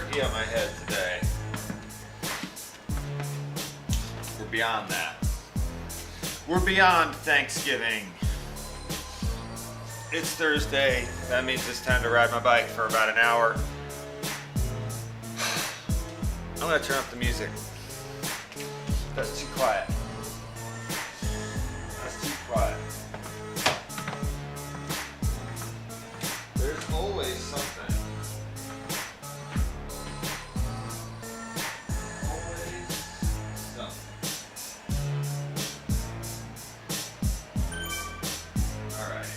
turkey on my head today. We're beyond that. We're beyond Thanksgiving. It's Thursday. That means it's time to ride my bike for about an hour. I'm gonna turn up the music. That's too quiet. That's too quiet. There's always something. Always something. All right.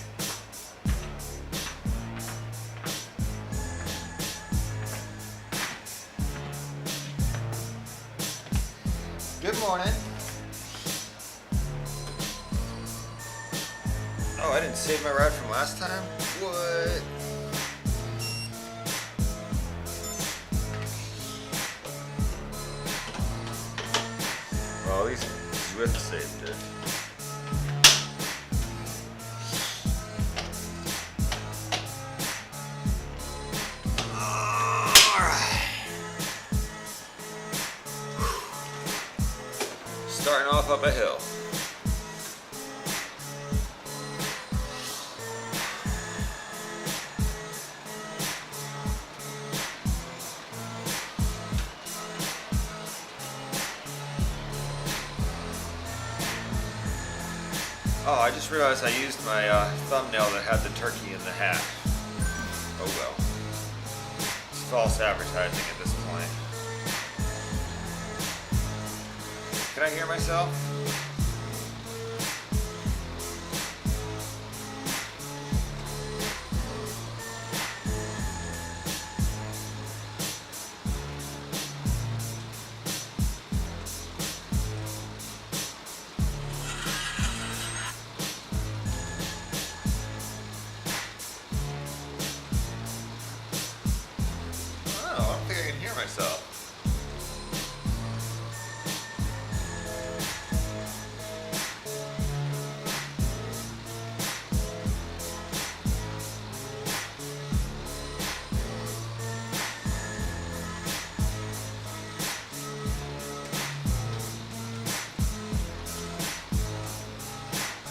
Good morning. Oh, I didn't save my ride from last time? What? Well, at least Zwift saved it. Alright. Starting off up a hill. Oh, I just realized I used my thumbnail that had the turkey in the hat. Oh well. It's false advertising at this point. Can I hear myself? Myself.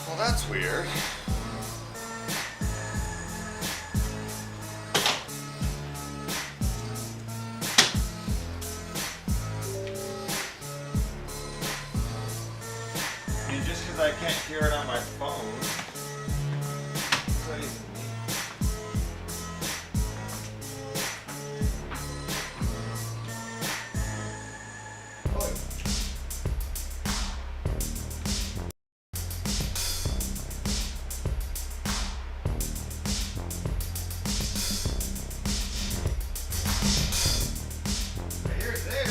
Well, that's weird. Just because I can't hear it on my phone. Crazy. I hear it there.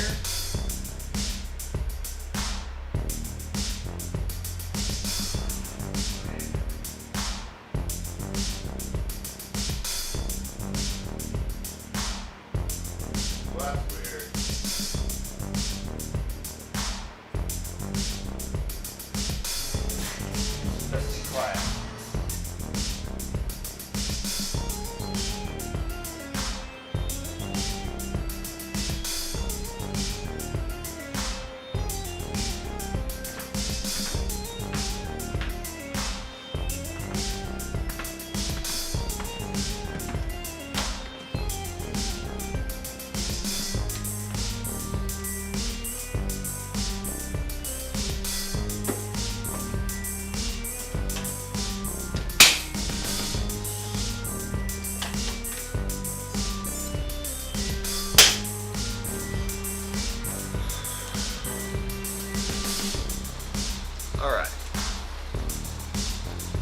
All right.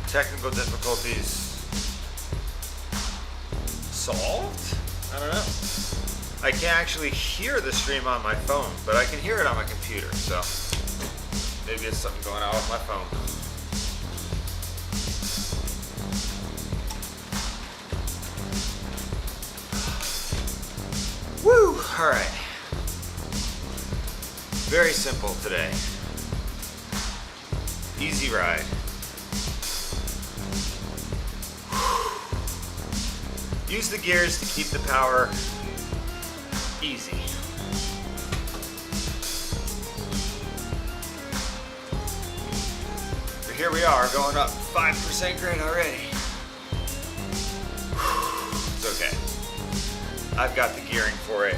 Technical difficulties solved? I don't know. I can't actually hear the stream on my phone, but I can hear it on my computer, so maybe it's something going on with my phone. Woo! All right. Very simple today. Easy ride. Use the gears to keep the power Easy. But here we are, going up 5% grade already. It's okay. I've got the gearing for it.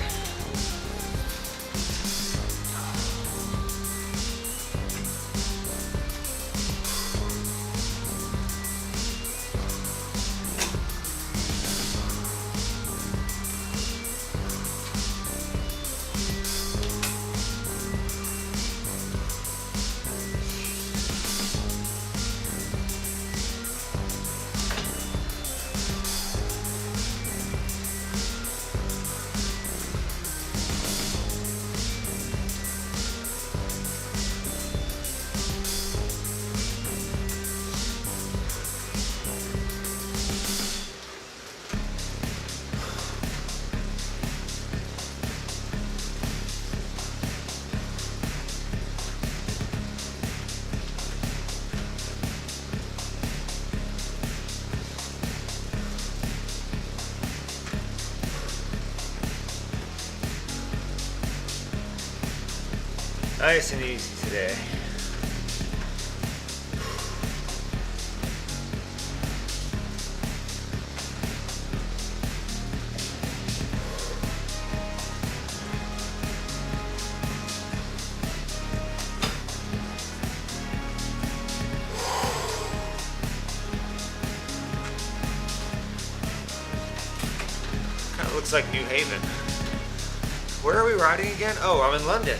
Nice and easy today. Kind of looks like New Haven. Where are we riding again? Oh, I'm in London.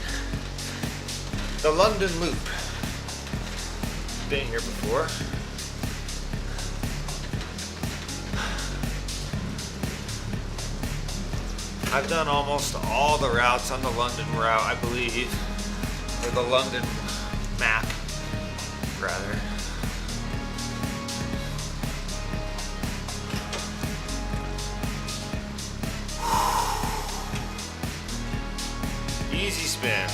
The London Loop. Been here before. I've done almost all the routes on the London route, I believe. Or the London map, rather. Easy spin.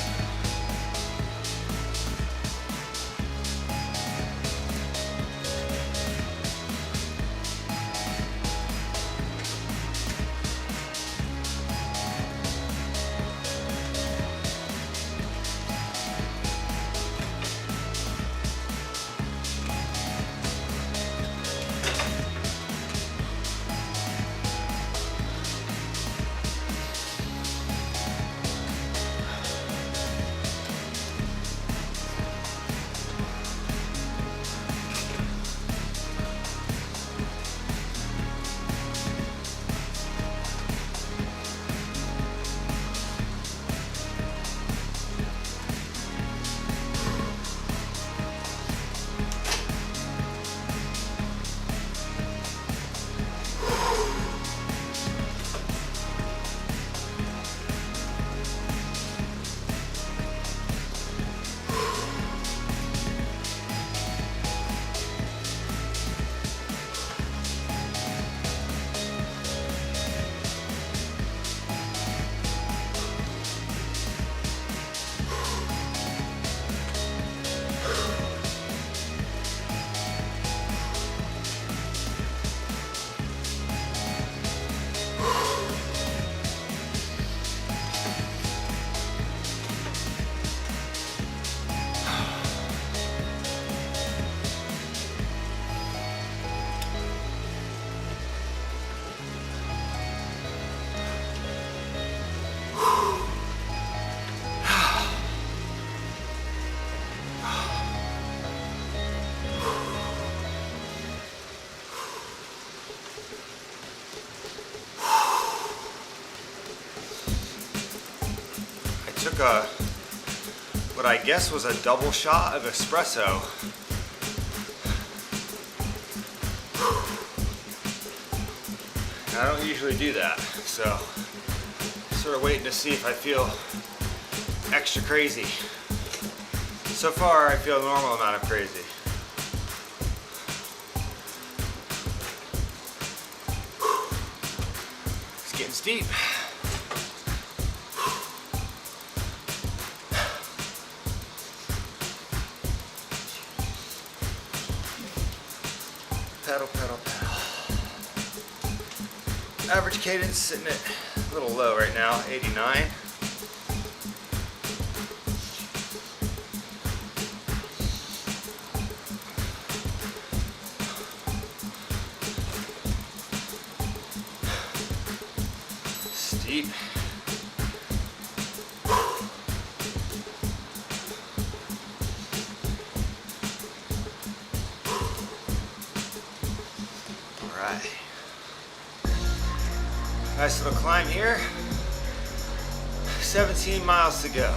Took what I guess was a double shot of espresso. I don't usually do that, so sort of waiting to see if I feel extra crazy. So far, I feel a normal amount of crazy. It's getting steep. Pedal, pedal, pedal. Average cadence sitting at a little low right now, 89. Steep. All right. Nice little climb here. 17 miles to go.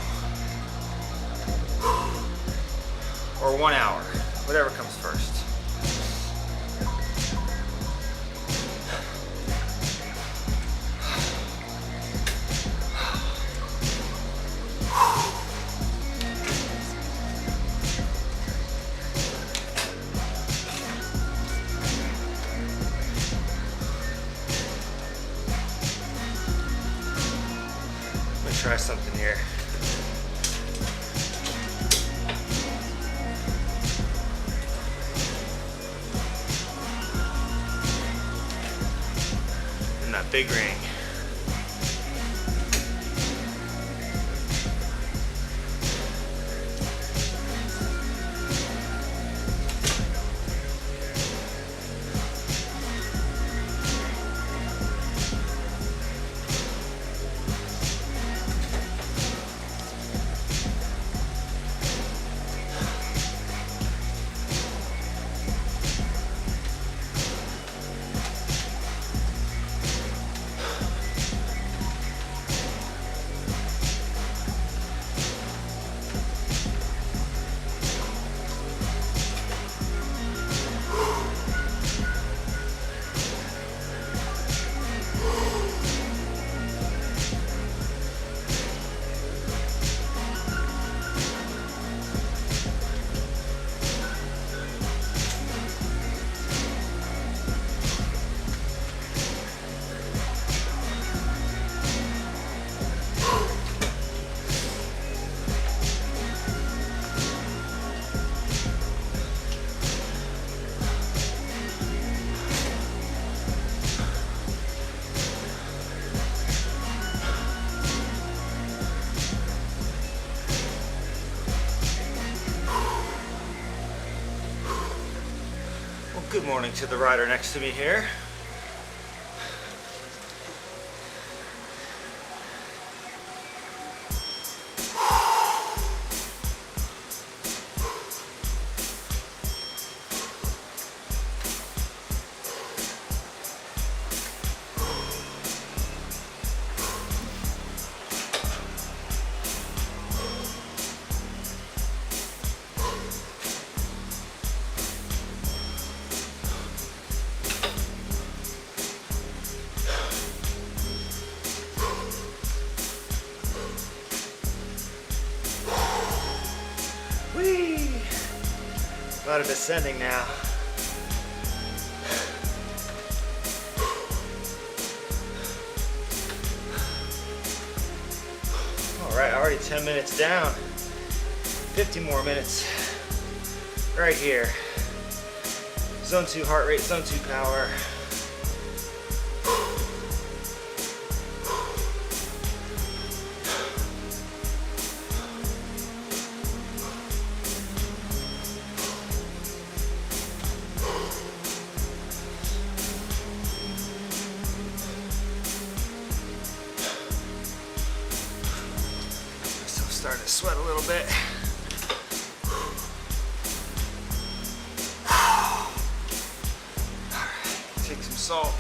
Or 1 hour, whatever comes first. Try something here. In that big ring. Good morning to the rider next to me here. A lot of descending now. All right, already 10 minutes down. 50 more minutes right here. Zone 2 heart rate, zone 2 power. Starting to sweat a little bit. All right, take some salt.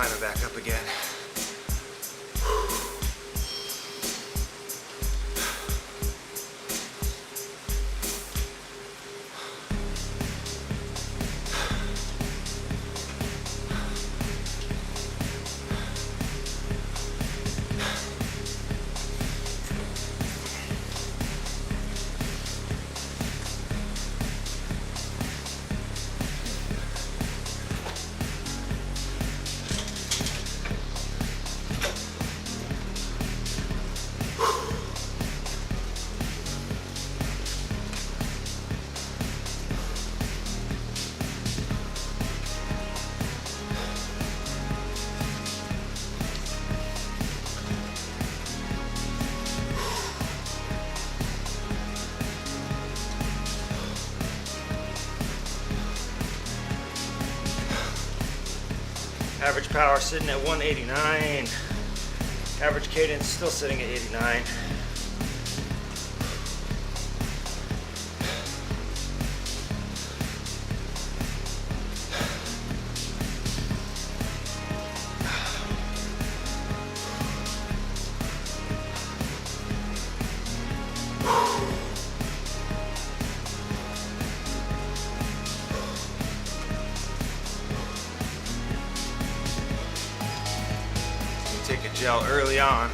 climb it back up again. Average power sitting at 189. Average cadence still sitting at 89. Take a gel early on.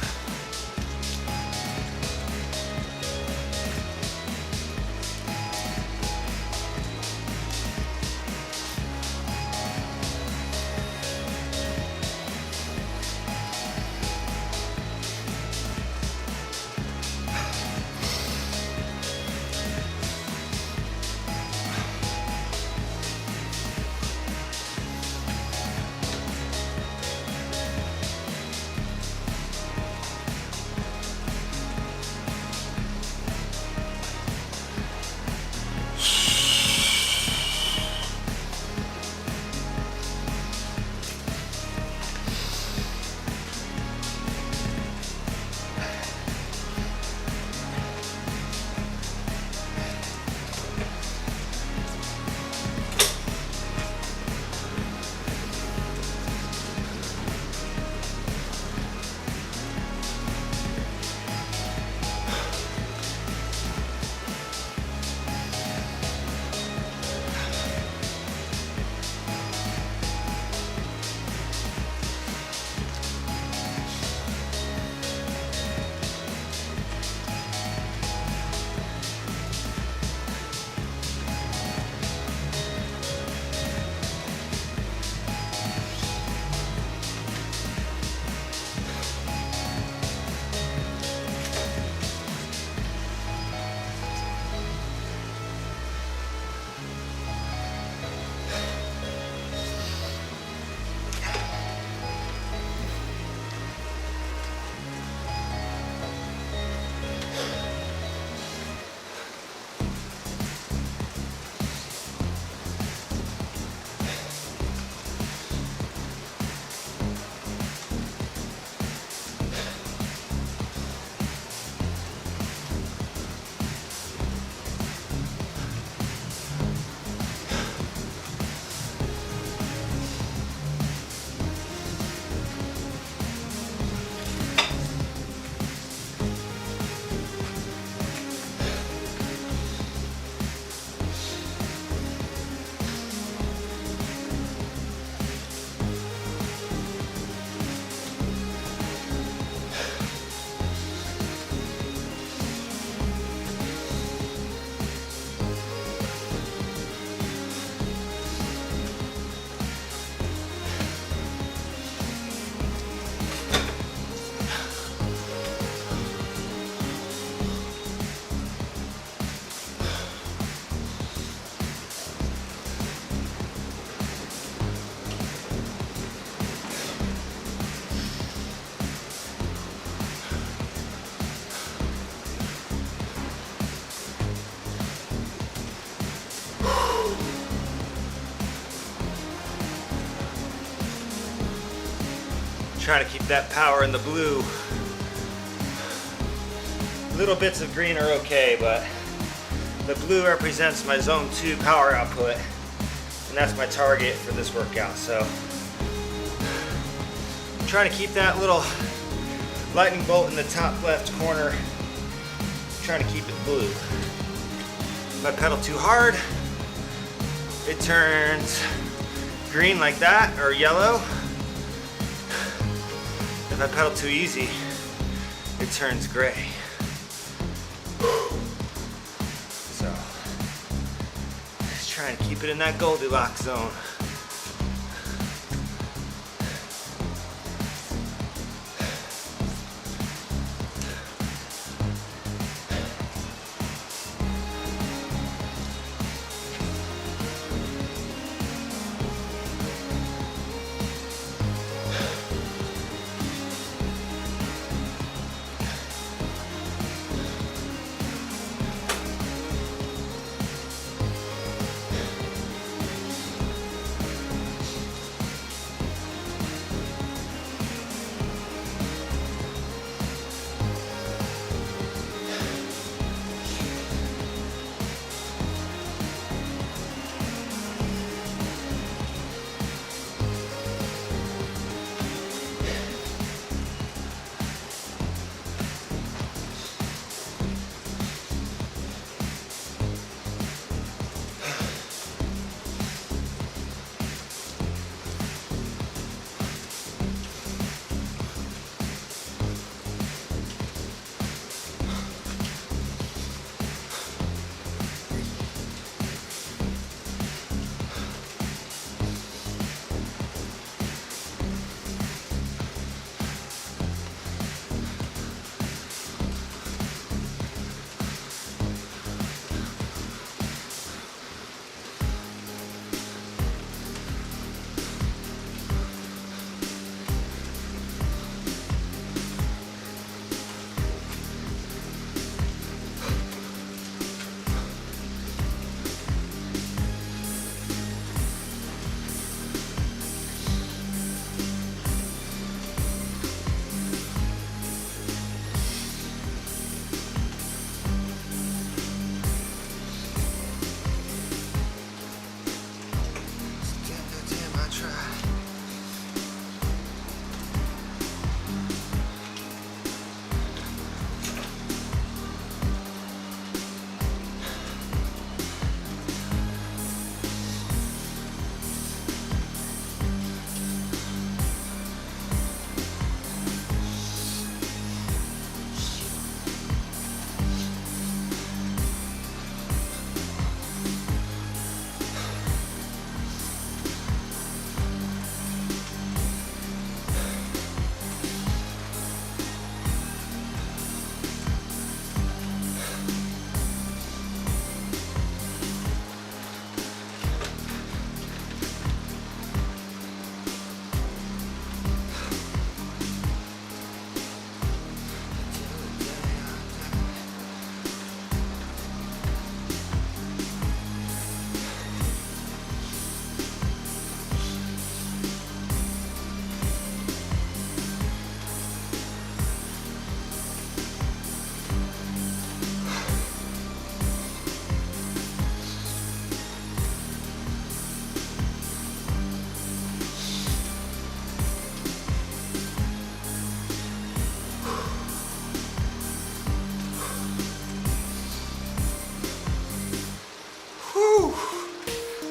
Trying to keep that power in the blue. Little bits of green are okay, but the blue represents my zone 2 power output, and that's my target for this workout. So trying to keep that little lightning bolt in the top left corner, trying to keep it blue. If I pedal too hard, it turns green like that, or yellow. If I pedal too easy, it turns gray. So, just trying to keep it in that Goldilocks zone.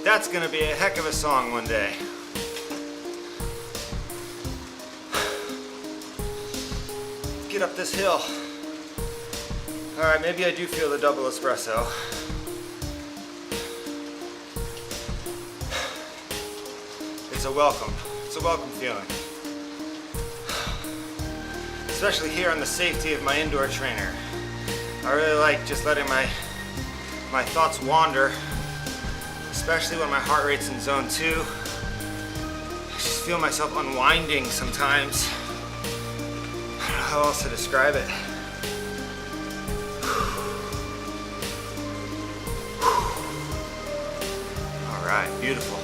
That's gonna be a heck of a song one day. Get up this hill. All right, maybe I do feel the double espresso. It's a welcome feeling. Especially here on the safety of my indoor trainer. I really like just letting my thoughts wander, especially when my heart rate's in zone 2. I just feel myself unwinding sometimes. I don't know how else to describe it. All right, beautiful.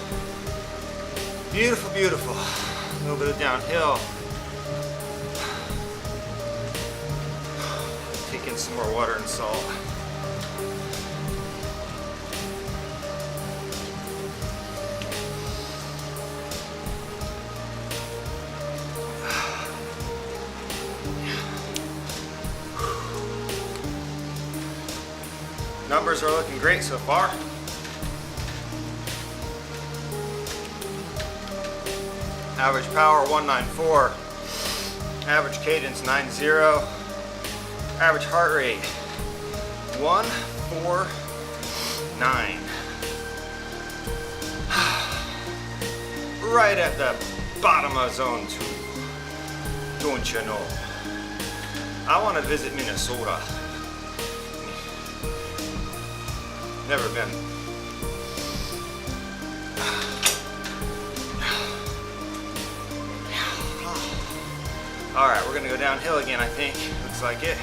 Beautiful, beautiful. A little bit of downhill. Take in some more water and salt. Numbers are looking great so far. Average power 194. Average cadence 90. Average heart rate 149. Right at the bottom of zone 2. Don't you know? I want to visit Minnesota. Never been. All right, we're gonna go downhill again, I think. Looks like it.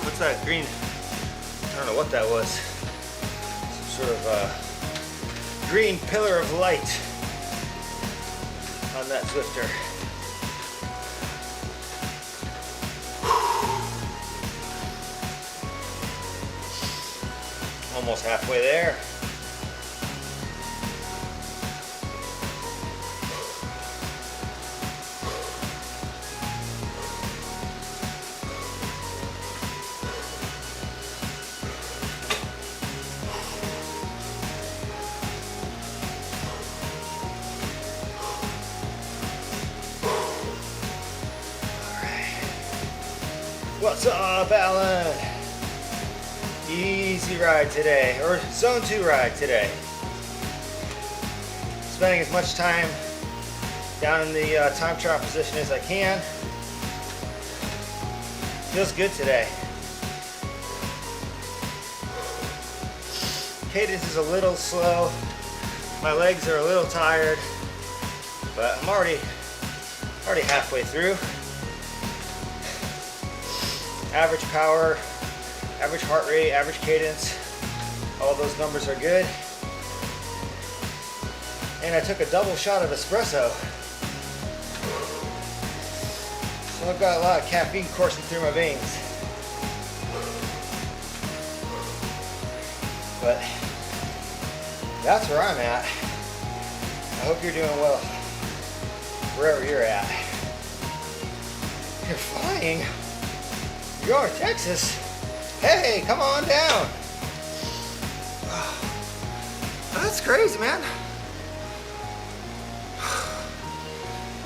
What's that green? I don't know what that was. Some sort of green pillar of light on that Zwifter. Almost halfway there. What's up, Alan? Easy ride today, or zone 2 ride today. Spending as much time down in the time trial position as I can. Feels good today. Cadence is a little slow. My legs are a little tired, but I'm already halfway through. Average power, average heart rate, average cadence, all those numbers are good. And I took a double shot of espresso. So I've got a lot of caffeine coursing through my veins. But that's where I'm at. I hope you're doing well, wherever you're at. You're flying. You're going to Texas. Hey, come on down. That's crazy, man.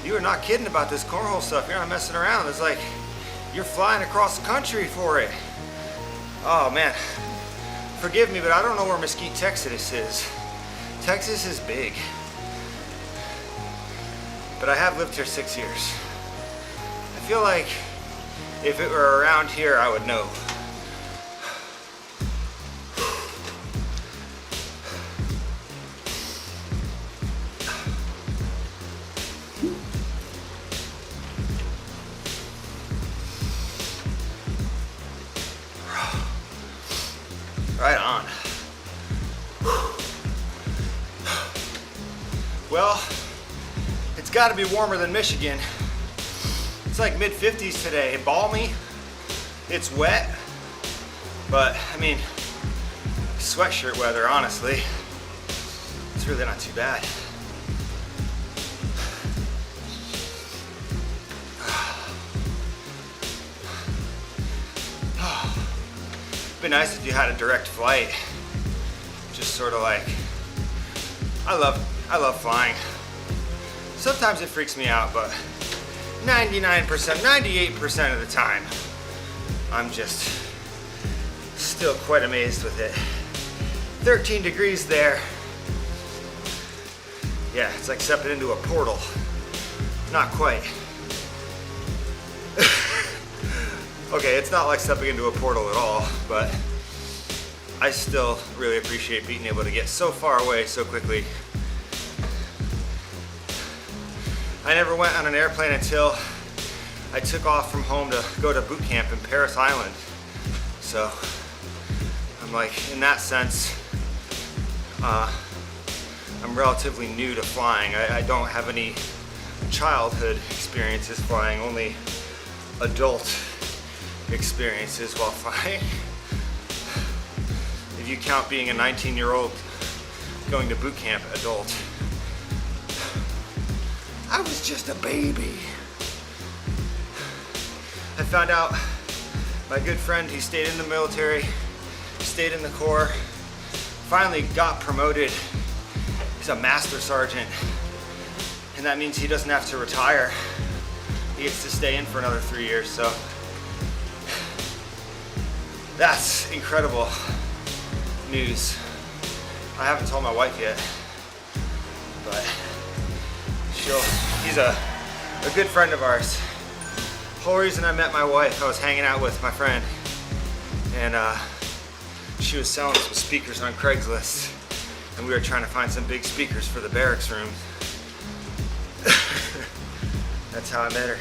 You are not kidding about this cornhole stuff. You're not messing around. It's like you're flying across the country for it. Oh, man. Forgive me, but I don't know where Mesquite, Texas is. Texas is big. But I have lived here 6 years. I feel like if it were around here, I would know. Right on. Well, it's got to be warmer than Michigan. It's like mid-50s today, balmy, it's wet, but I mean, sweatshirt weather, honestly. It's really not too bad. It'd be nice if you had a direct flight. Just sort of like, I love flying. Sometimes it freaks me out, but 99%, 98% of the time, I'm just still quite amazed with it. 13 degrees there. Yeah, it's like stepping into a portal. Not quite. Okay, it's not like stepping into a portal at all, but I still really appreciate being able to get so far away so quickly. I never went on an airplane until I took off from home to go to boot camp in Paris Island. So I'm like, in that sense, I'm relatively new to flying. I don't have any childhood experiences flying, only adult experiences while flying. If you count being a 19-year-old going to boot camp adult. I was just a baby. I found out my good friend, he stayed in the military, stayed in the Corps, finally got promoted. He's a master sergeant, and that means he doesn't have to retire. He gets to stay in for another 3 years, so that's incredible news. I haven't told my wife yet, but he's a good friend of ours. Whole reason I met my wife, I was hanging out with my friend, and she was selling some speakers on Craigslist, and we were trying to find some big speakers for the barracks room. That's how I met her.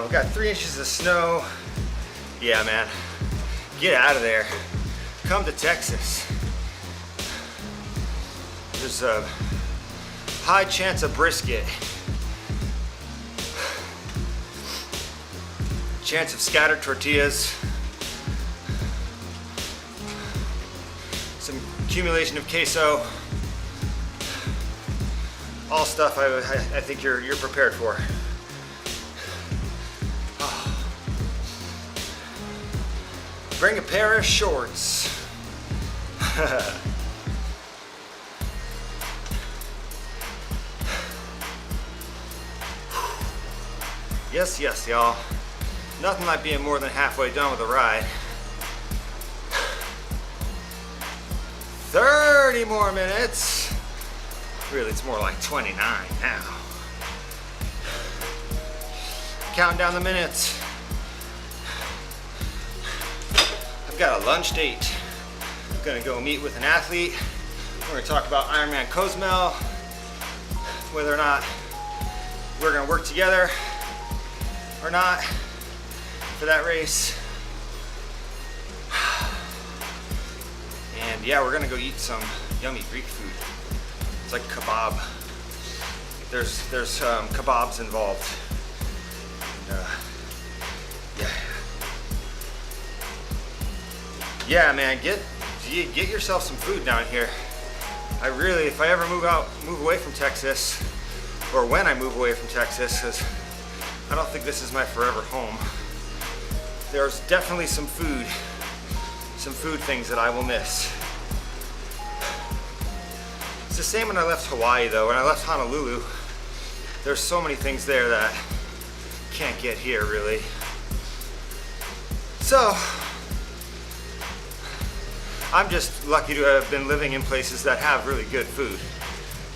We got 3 inches of snow. Yeah, man, get out of there. Come to Texas. There's a high chance of brisket. Chance of scattered tortillas. Some accumulation of queso. All stuff I think you're prepared for. Bring a pair of shorts. Yes, yes, y'all. Nothing like being more than halfway done with a ride. 30 more minutes. Really, it's more like 29 now. Counting down the minutes. I've got a lunch date. I'm gonna go meet with an athlete. We're gonna talk about IRONMAN Cozumel, whether or not we're gonna work together or not for that race. And yeah, we're gonna go eat some yummy Greek food. It's like kebab. There's kebabs involved. And, yeah, man, get yourself some food down here. I really, if I ever move away from Texas, or when I move away from Texas, because I don't think this is my forever home. There's definitely some food things that I will miss. It's the same when I left Hawaii though. When I left Honolulu, there's so many things there that can't get here really. So, I'm just lucky to have been living in places that have really good food.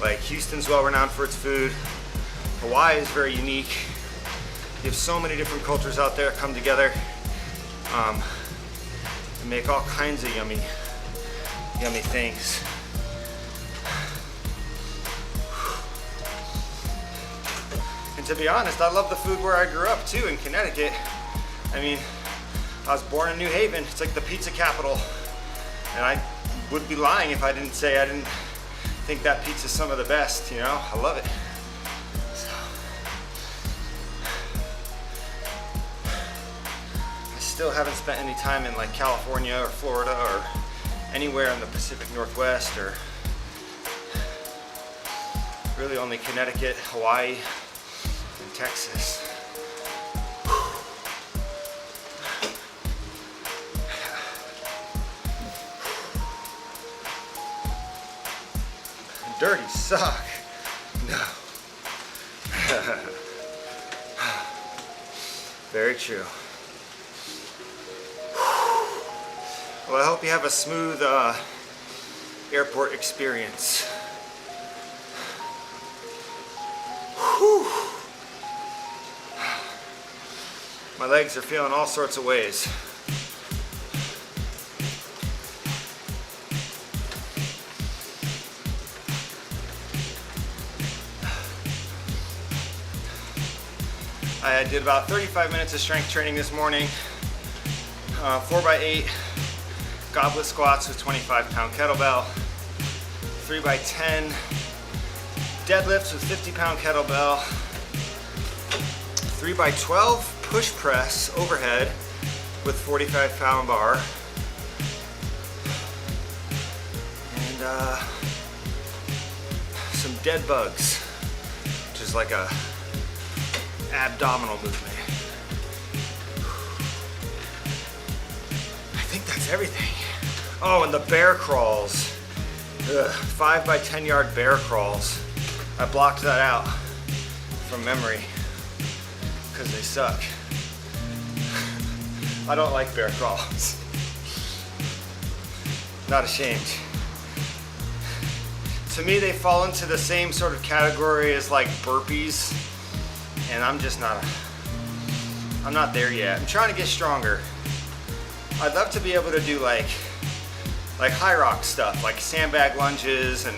Like Houston's well renowned for its food. Hawaii is very unique. You have so many different cultures out there come together and make all kinds of yummy things. And to be honest, I love the food where I grew up too, in Connecticut. I mean, I was born in New Haven. It's like the pizza capital. And I would be lying if I didn't say I didn't I think that pizza's some of the best, you know? I love it. So, I still haven't spent any time in like California or Florida or anywhere in the Pacific Northwest, or really only Connecticut, Hawaii, and Texas. Dirty sock. No. Very true. Well, I hope you have a smooth airport experience. Whew. My legs are feeling all sorts of ways. I did about 35 minutes of strength training this morning, 4x8 goblet squats with 25-pound kettlebell, 3x10 deadlifts with 50-pound kettlebell, 3x12 push press overhead with 45-pound bar, and some dead bugs, which is like a abdominal movement. I think that's everything. Oh, and the bear crawls. 5x10 yard bear crawls. I blocked that out from memory because they suck. I don't like bear crawls. Not ashamed. To me, they fall into the same sort of category as like burpees, and I'm just not, I'm not there yet. I'm trying to get stronger. I'd love to be able to do like high rock stuff, like sandbag lunges and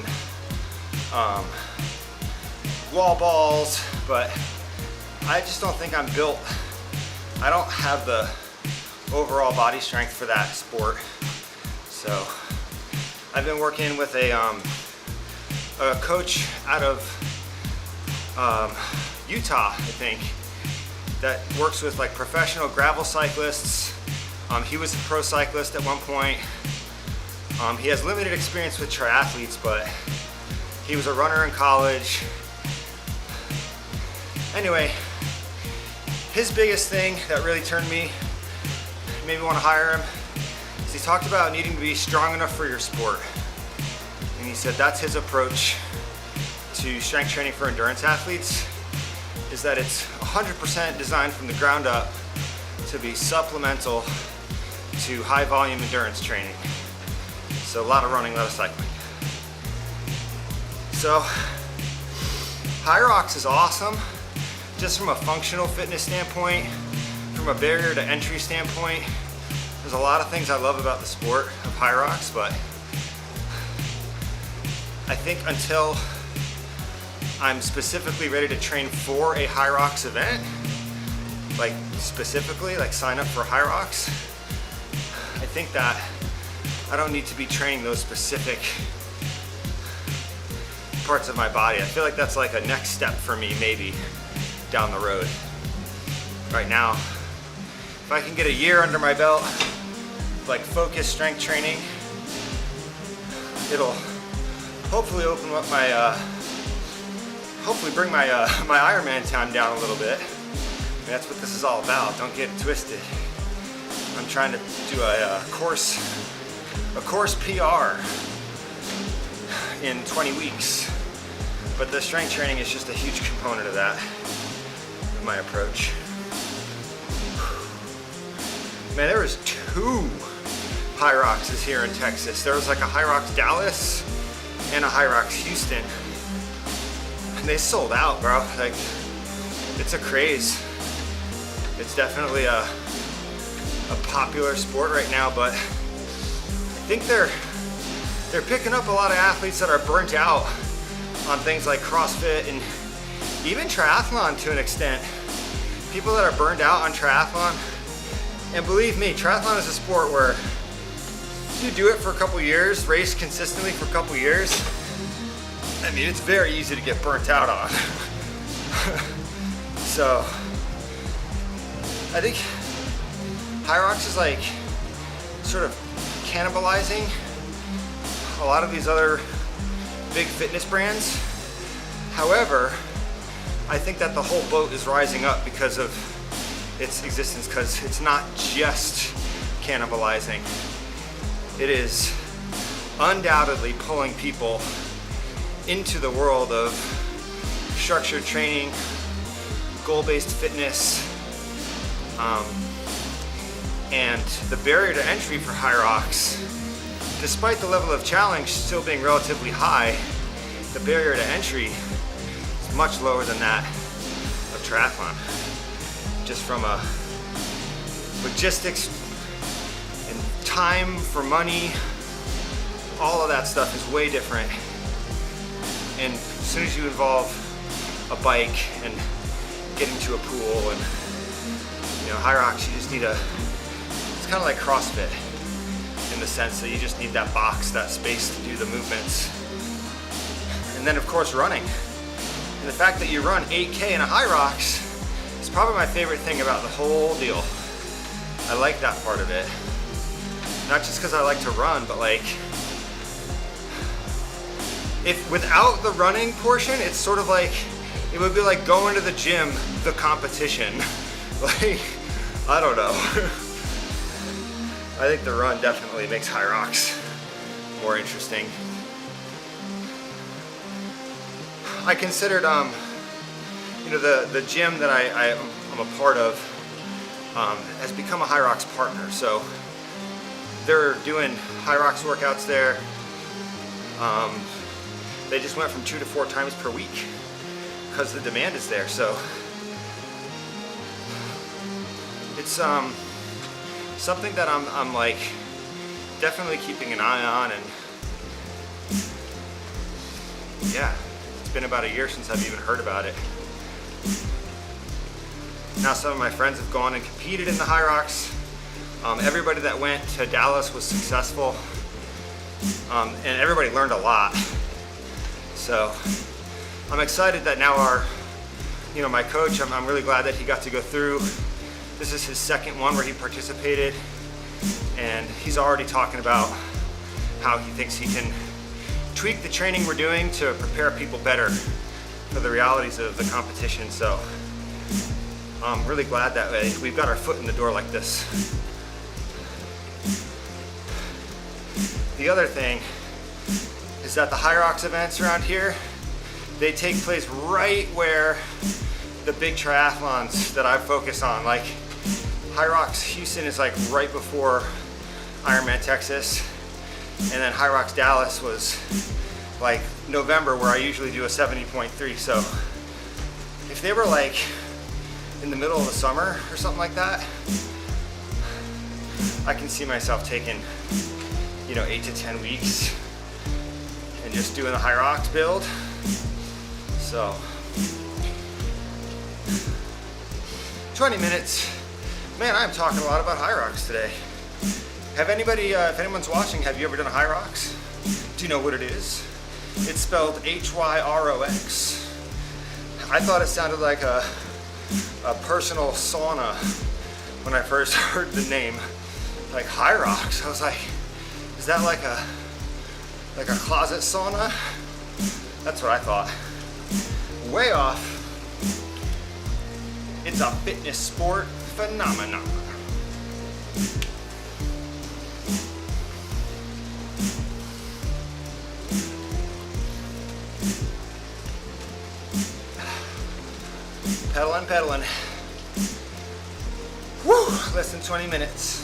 wall balls, but I just don't think I'm built. I don't have the overall body strength for that sport. So I've been working with a coach out of Utah, I think, that works with like professional gravel cyclists. He was a pro cyclist at one point. He has limited experience with triathletes, but he was a runner in college. Anyway, his biggest thing that really turned me, made me want to hire him, is he talked about needing to be strong enough for your sport. And he said that's his approach to strength training for endurance athletes, is that it's 100% designed from the ground up to be supplemental to high volume endurance training. So a lot of running, a lot of cycling. So high rocks is awesome, just from a functional fitness standpoint, from a barrier to entry standpoint. There's a lot of things I love about the sport of high rocks, but I think until I'm specifically ready to train for a high rocks event, like specifically, like sign up for high rocks, I think that I don't need to be training those specific parts of my body. I feel like that's like a next step for me, maybe down the road. Right now, if I can get a year under my belt, like focused strength training, it'll hopefully open up my, hopefully bring my my Ironman time down a little bit. And that's what this is all about. Don't get it twisted. I'm trying to do a course PR in 20 weeks. But the strength training is just a huge component of that, of my approach. Man, there was 2 high rocks here in Texas. There was like a high rocks Dallas and a high rocks Houston. And they sold out, bro. Like, it's a craze. It's definitely a popular sport right now, but I think they're picking up a lot of athletes that are burnt out on things like CrossFit and even triathlon to an extent. People that are burned out on triathlon. And believe me, triathlon is a sport where if you do it for a couple years, race consistently for a couple years, I mean, it's very easy to get burnt out on. So I think Hyrox is like sort of cannibalizing a lot of these other big fitness brands. However, I think that the whole boat is rising up because of its existence, because it's not just cannibalizing. It is undoubtedly pulling people into the world of structured training, goal-based fitness, and the barrier to entry for Hyrox, despite the level of challenge still being relatively high, the barrier to entry is much lower than that of triathlon. Just from a logistics and time for money, all of that stuff is way different. And as soon as you involve a bike and getting to a pool and, you know, Hyrox, you just need it's kind of like CrossFit in the sense that you just need that box, that space to do the movements. And then of course running. And the fact that you run 8K in a Hyrox is probably my favorite thing about the whole deal. I like that part of it. Not just because I like to run, but like, if without the running portion, it's sort of like, it would be like going to the gym, the competition. Like, I don't know. I think the run definitely makes Hyrox more interesting. I considered, you know, the gym that I'm a part of has become a Hyrox partner. So they're doing Hyrox workouts there. They just went from 2 to 4 times per week because the demand is there. So it's something that I'm like definitely keeping an eye on, and yeah, it's been about a year since I've even heard about it. Now some of my friends have gone and competed in the Hyrox. Everybody that went to Dallas was successful, and everybody learned a lot. So I'm excited that now my coach, I'm really glad that he got to go through. This is his second one where he participated, and he's already talking about how he thinks he can tweak the training we're doing to prepare people better for the realities of the competition. So I'm really glad that we've got our foot in the door like this. The other thing is that the Hyrox events around here, they take place right where the big triathlons that I focus on, like Hyrox Houston is like right before Ironman Texas, and then Hyrox Dallas was like November, where I usually do a 70.3. So if they were like in the middle of the summer or something like that, I can see myself taking, 8 to 10 weeks and just doing a Hyrox build. So 20 minutes. Man, I'm talking a lot about Hyrox today. Have anybody, if anyone's watching, have you ever done a Hyrox? Do you know what it is? It's spelled Hyrox. I thought it sounded like a personal sauna when I first heard the name, like Hyrox. I was like, is that like a closet sauna? That's what I thought. Way off. It's a fitness sport phenomenon. Pedaling. Woo! Less than 20 minutes.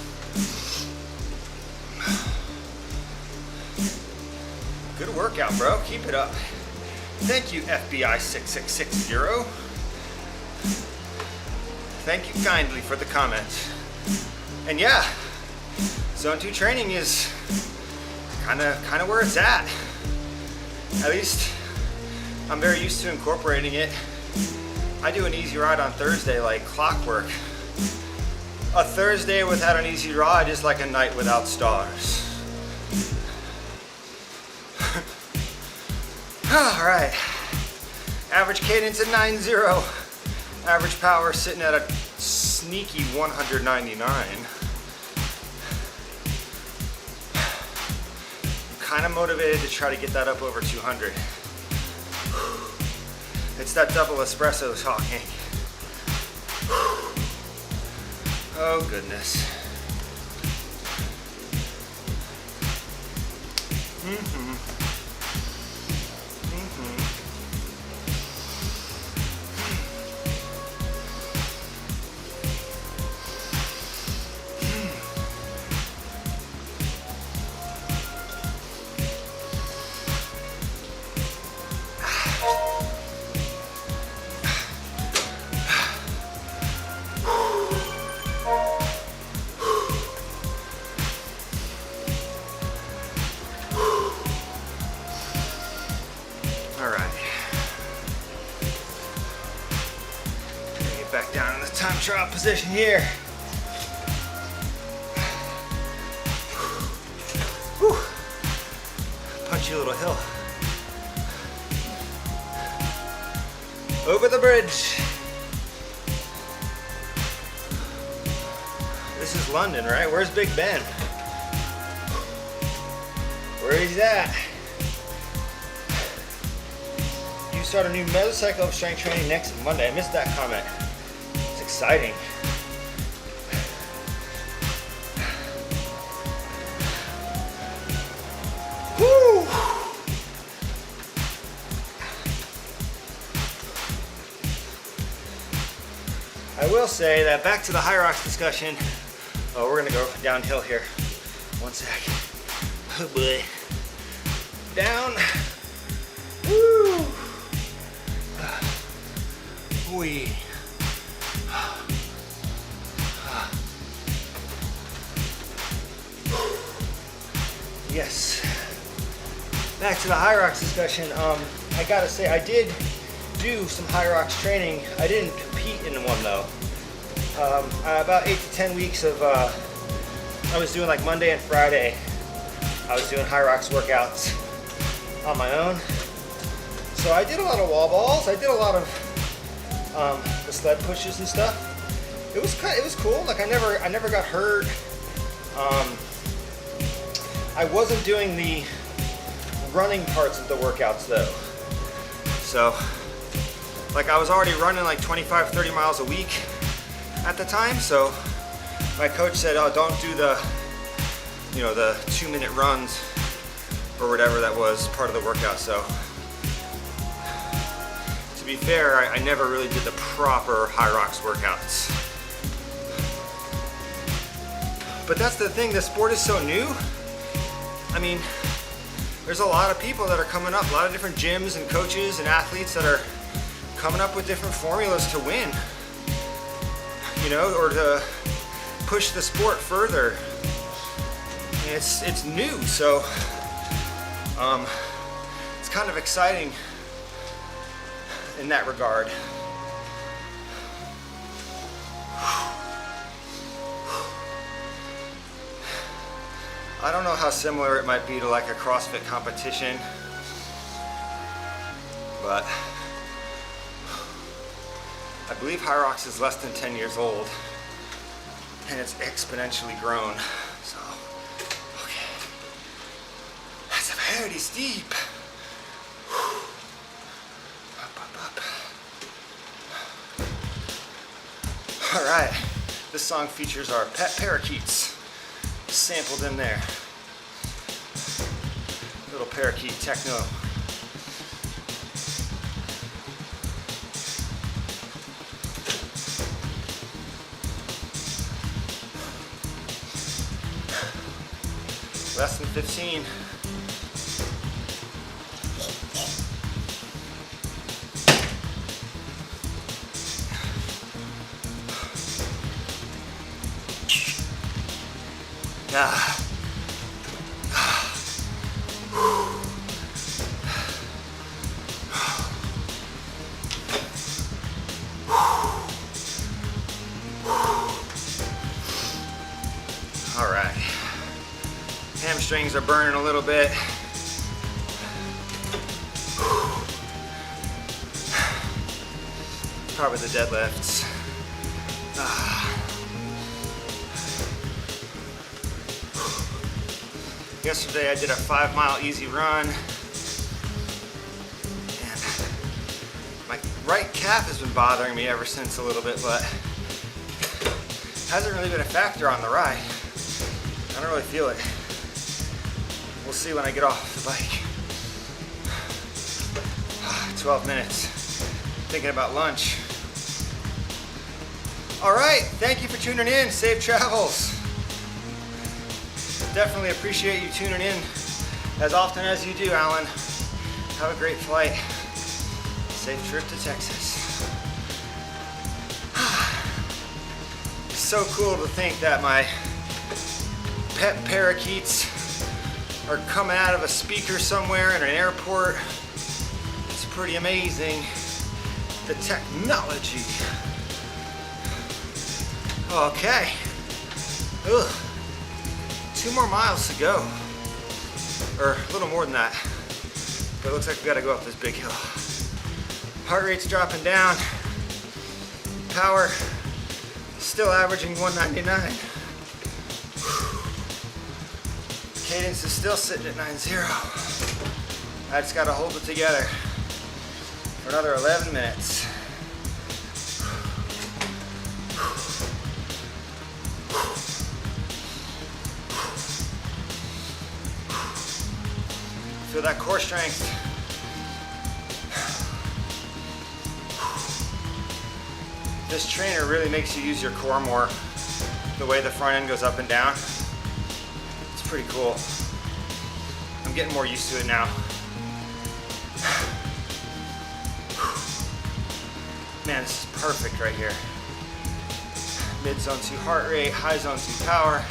Good workout, bro. Keep it up. Thank you, FBI 6660. Thank you kindly for the comment. And yeah, Zone 2 training is kind of where it's at. At least I'm very used to incorporating it. I do an easy ride on Thursday like clockwork. A Thursday without an easy ride is like a night without stars. All right. Average cadence at 9.0. Average power sitting at a sneaky 199. I'm kind of motivated to try to get that up over 200. It's that double espresso talking. Oh goodness. Back down in the time trial position here. Whew. Punchy little hill. Over the bridge. This is London, right? Where's Big Ben? Where is he at? You start a new mesocycle of strength training next Monday. I missed that comment. Exciting. Woo! I will say that back to the high rocks discussion. Oh, we're gonna go downhill here. One sec. Oh boy. Down. Woo! Wee. Yes. Back to the high rocks discussion. I gotta say, I did do some high rocks training. I didn't compete in one though. About 8 to 10 weeks of, I was doing like Monday and Friday. I was doing high rocks workouts on my own. So I did a lot of wall balls. I did a lot of the sled pushes and stuff. It was cool. Like I never got hurt. I wasn't doing the running parts of the workouts though. So, like I was already running like 25, 30 miles a week at the time. So my coach said, oh, don't do the, you know, the 2-minute runs or whatever that was part of the workout. So to be fair, I never really did the proper high rocks workouts. But that's the thing, the sport is so new. I mean, there's a lot of people that are coming up, a lot of different gyms and coaches and athletes that are coming up with different formulas to win, you know, or to push the sport further. And it's new, so it's kind of exciting in that regard. I don't know how similar it might be to like a CrossFit competition, but I believe High Rocks is less than 10 years old and it's exponentially grown. So, okay, that's very steep. Up. All right, this song features our pet parakeets. Sampled in there. Little parakeet techno. Less than 15. All right. Hamstrings are burning a little bit. probably the deadlifts. Yesterday I did a 5-mile easy run, and my right calf has been bothering me ever since a little bit, but hasn't really been a factor on the ride. I don't really feel it. We'll see when I get off the bike. 12 minutes, thinking about lunch. All right, thank you for tuning in. Safe travels. Definitely appreciate you tuning in as often as you do, Alan. Have a great flight. Safe trip to Texas. It's so cool to think that my pet parakeets are coming out of a speaker somewhere in an airport. It's pretty amazing, the technology. Okay. Ugh. 2 more miles to go, or a little more than that, but it looks like we gotta go up this big hill. Heart rate's dropping down, power still averaging 199. Cadence is still sitting at 90. I just gotta hold it together for another 11 minutes. Feel that core strength. This trainer really makes you use your core more. The way the front end goes up and down. It's pretty cool. I'm getting more used to it now. Man, this is perfect right here. Mid zone 2 heart rate, high zone 2 power,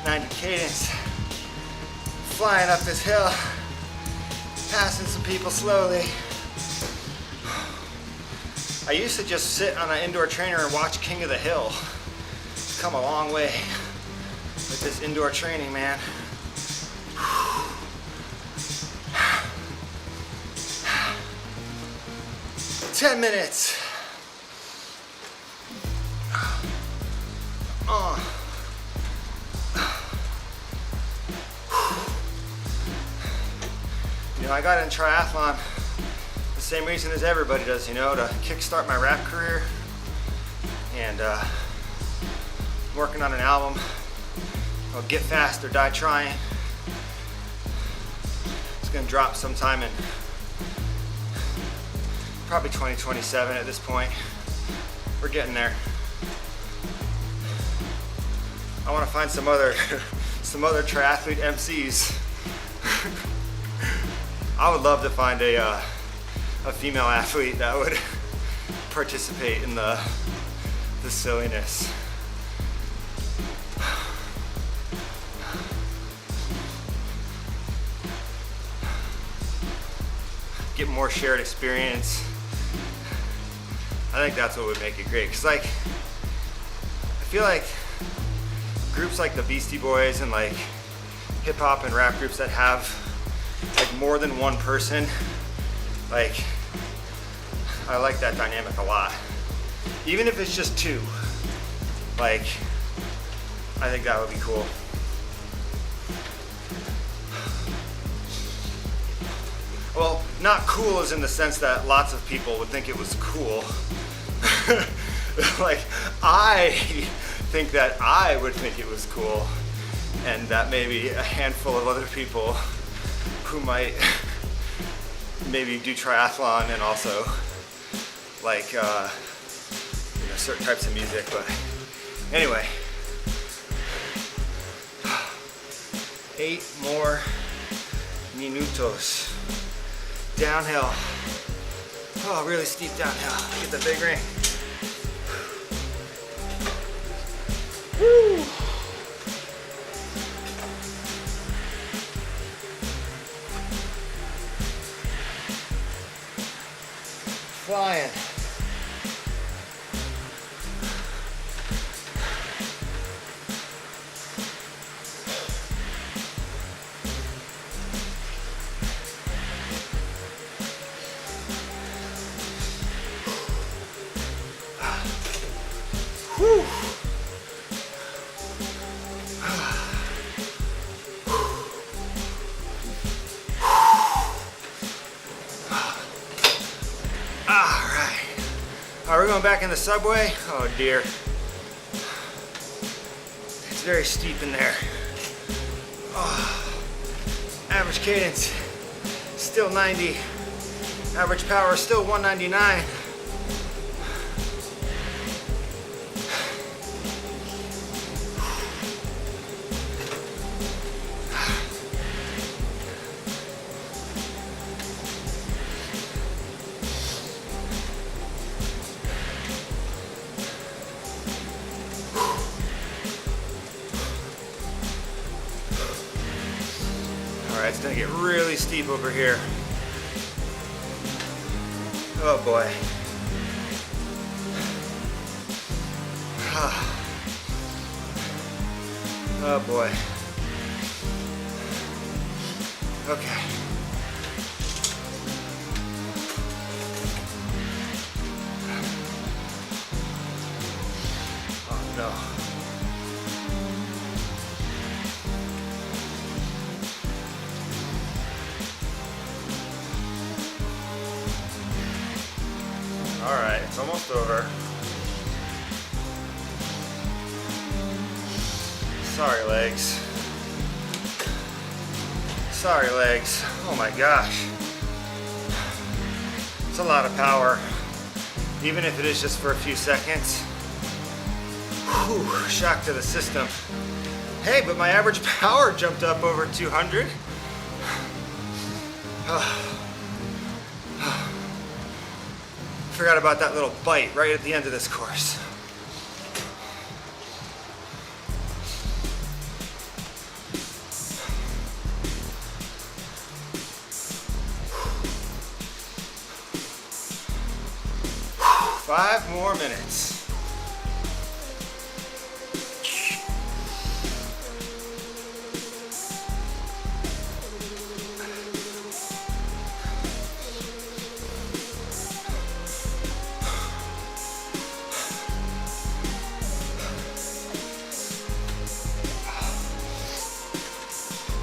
90 cadence. Flying up this hill. Passing some people slowly. I used to just sit on an indoor trainer and watch King of the Hill. It's come a long way with this indoor training, man. 10 minutes. You know, I got in triathlon the same reason as everybody does, you know, to kickstart my rap career, and working on an album called Get Fast or Die Trying. It's gonna drop sometime in probably 2027 at this point. We're getting there. I want to find some other triathlete MCs. I would love to find a female athlete that would participate in the silliness. Get more shared experience. I think that's what would make it great. Cause like, I feel like groups like the Beastie Boys and like hip hop and rap groups that have like more than one person, like I like that dynamic a lot. Even if it's just two, like I think that would be cool. Well, not cool as in the sense that lots of people would think it was cool. Like, I think that I would think it was cool, and that maybe a handful of other people who might maybe do triathlon and also like you know, certain types of music. But anyway, 8 more minutos. Downhill. Oh, really steep downhill. Get the big ring. Woo! Flying. Whew. All right, we're going back in the subway. Oh dear. It's very steep in there. Oh. Average cadence, still 90. Average power, still 199. It's gonna get really steep over here. Oh boy. Oh boy. Okay. Oh no. All right, it's almost over. Sorry, legs. Sorry, legs. Oh my gosh. It's a lot of power, even if it is just for a few seconds. Whew, shock to the system. Hey, but my average power jumped up over 200. Forgot about that little bite right at the end of this course. Five more minutes.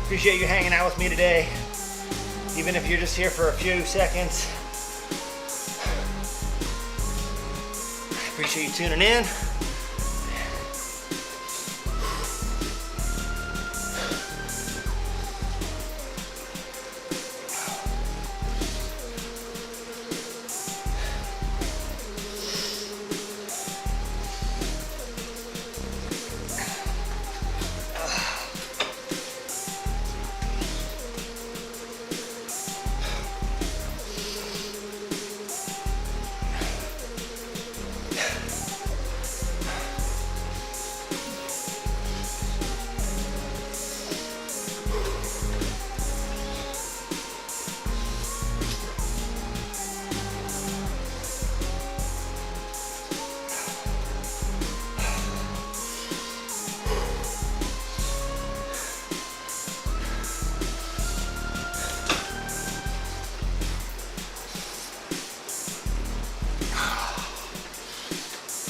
Appreciate you hanging out with me today, even if you're just here for a few seconds. I appreciate you tuning in.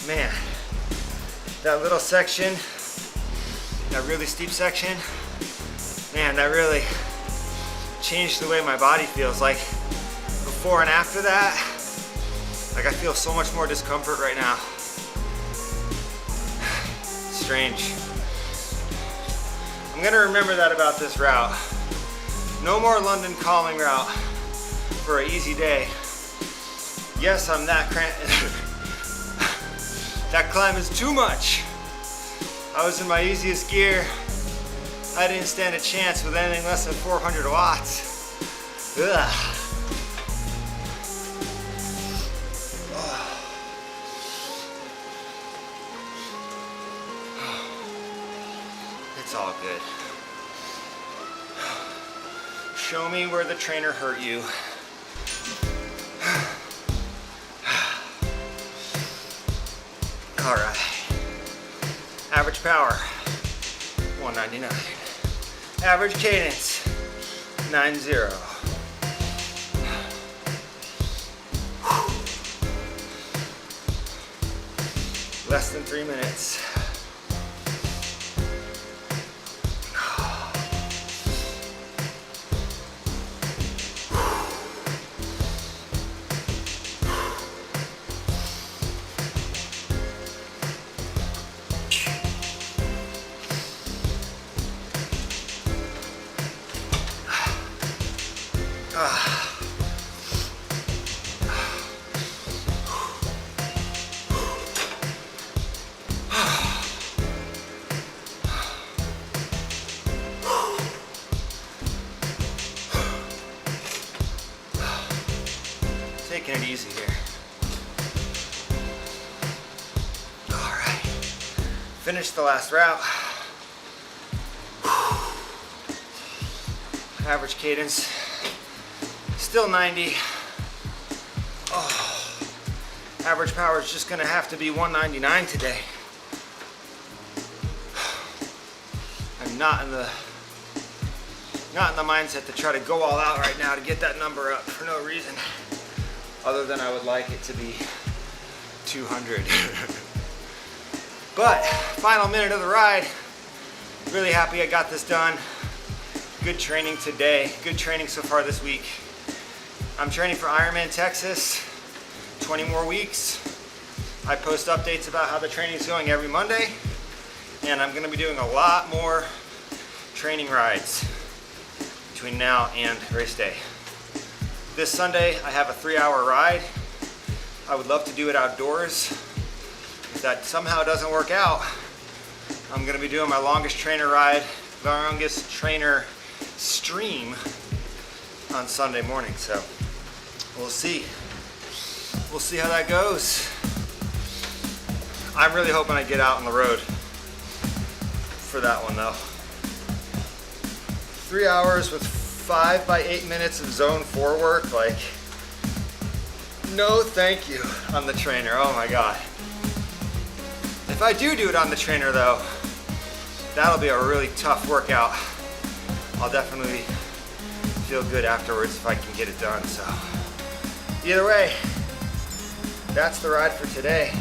Man, that little section, that really steep section, man, that really changed the way my body feels. Like before and after that, like I feel so much more discomfort right now. Strange. I'm gonna remember that about this route. No more London calling route for an easy day. Yes, I'm that that climb is too much. I was in my easiest gear. I didn't stand a chance with anything less than 400 watts. Ugh. It's all good. Show me where the trainer hurt you. All right. Average power, 199. Average cadence, 90. Less than 3 minutes. Taking it easy here. All right, finished the last route. Average cadence, still 90. Oh, average power is just gonna have to be 199 today. I'm not in the mindset to try to go all out right now to get that number up for no reason, other than I would like it to be 200. But final minute of the ride, really happy I got this done. Good training today, good training so far this week. I'm training for Ironman Texas, 20 more weeks. I post updates about how the training's going every Monday, and I'm gonna be doing a lot more training rides between now and race day. This Sunday, I have a 3-hour ride. I would love to do it outdoors. If that somehow doesn't work out, I'm gonna be doing my longest trainer ride, longest trainer stream on Sunday morning. So we'll see. We'll see how that goes. I'm really hoping I get out on the road for that one though. 3 hours with 5 by 8 minutes of zone 4 work, like, no thank you on the trainer. Oh my God. If I do it on the trainer though, that'll be a really tough workout. I'll definitely feel good afterwards if I can get it done. So either way, that's the ride for today.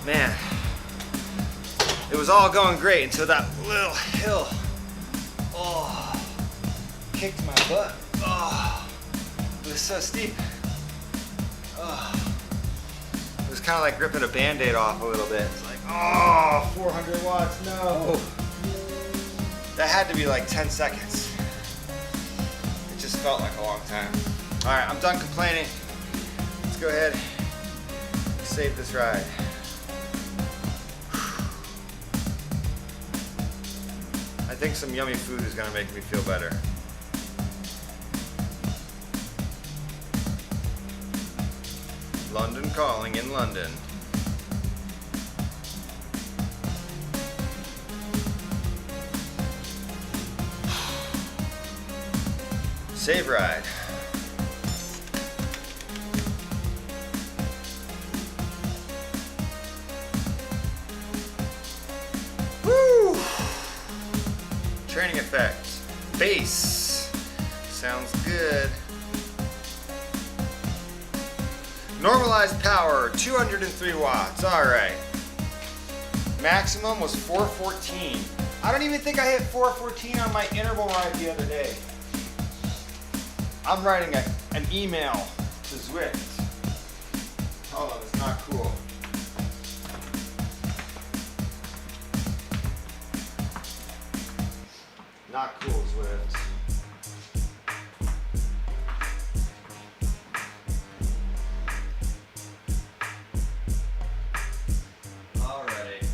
Man, it was all going great until that little hill, oh, kicked my butt. Oh, it was so steep. Oh, it was kind of like ripping a Band-Aid off a little bit. It's like, oh, 400 watts, no. That had to be like 10 seconds. It just felt like a long time. All right, I'm done complaining. Let's go ahead and save this ride. I think some yummy food is gonna make me feel better. London calling in London. Save ride. Woo! Training effects. Base. Sounds good. Normalized power, 203 watts. All right. Maximum was 414. I don't even think I hit 414 on my interval ride the other day. I'm writing an email to Zwift. Hold on, it's not cool. Not cool, Zwift. Alrighty.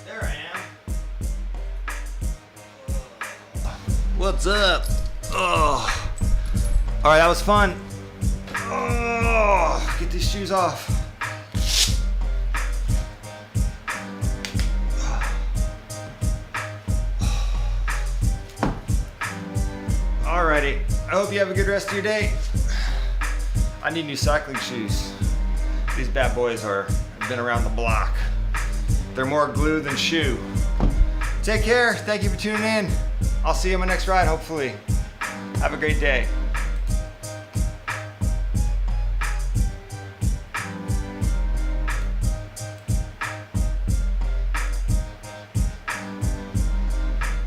There I am. What's up? Oh. All right, that was fun. Oh, get these shoes off. Alrighty, I hope you have a good rest of your day. I need new cycling shoes. These bad boys have been around the block. They're more glue than shoe. Take care, thank you for tuning in. I'll see you on my next ride, hopefully. Have a great day.